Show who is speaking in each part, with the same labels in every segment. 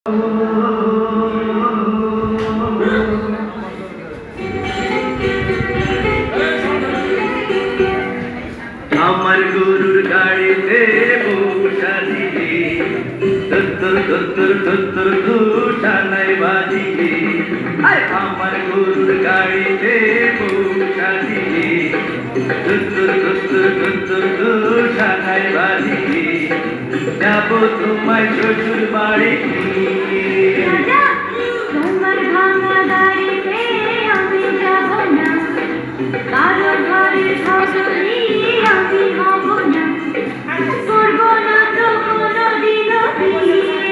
Speaker 1: আমার গুরুর গাড়িতে বসা দিবি তোর ঘুষা নাই বাজিবি আমার গুরুর গাড়িতে বসা দিবি তোর ঘুষা নাই বাজিবি যাবো তোমায় শ্বশুর বাড়ি
Speaker 2: তোমার ভাঙা গাড়িতে আমি যাব না, কারো ঘরের শ্বশুরি আমি হব না, করব না তো কোনোদিনও বিয়ে।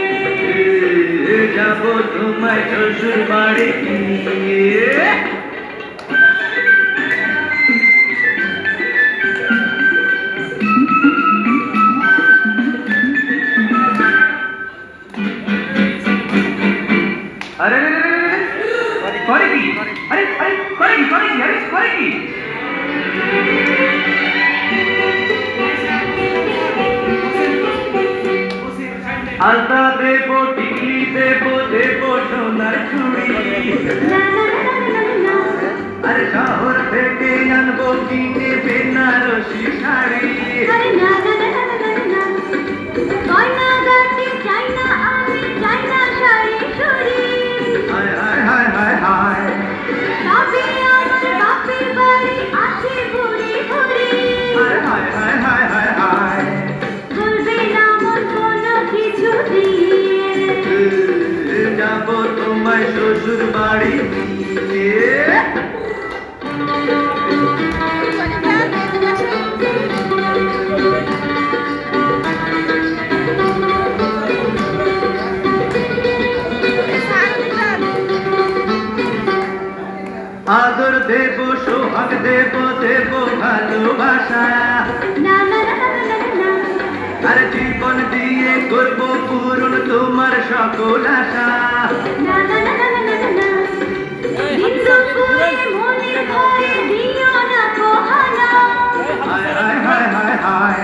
Speaker 1: যাবো তোমায় শ্বশুর বাড়ি নিয়ে। अरे करे की अरे करे की आलता देबो टिकली देबो सोनार चूड़ी अरे शहर থেকে আনবো কিনে বেনারসি শাড়ি
Speaker 2: আরে না না না না না, কয়না গাটি চাই না আমি, চাই না শাড়ি চুড়ি।
Speaker 1: হায় হায় হায় হায় হায়
Speaker 2: তবে আমার বাপের বাড়ি আছে ঘুরি ঘুরি।
Speaker 1: হায় হায় হায় হায় হায় হায়
Speaker 2: চলবে না মন কোনো কিছু দিয়ে।
Speaker 1: যাবো তোমায় শ্বশুর বাড়ি নিয়ে। আদর দেব সোহাগ দেব ভালোবাসা
Speaker 2: না না না না না,
Speaker 1: আর জীবন দিয়ে করব পূরণ তোমার সকল আশা
Speaker 2: না না না না না না, বিন্দু করে মনে ভয়ে দিও না কোহানা।
Speaker 1: হায় হায় হায় হায় হায়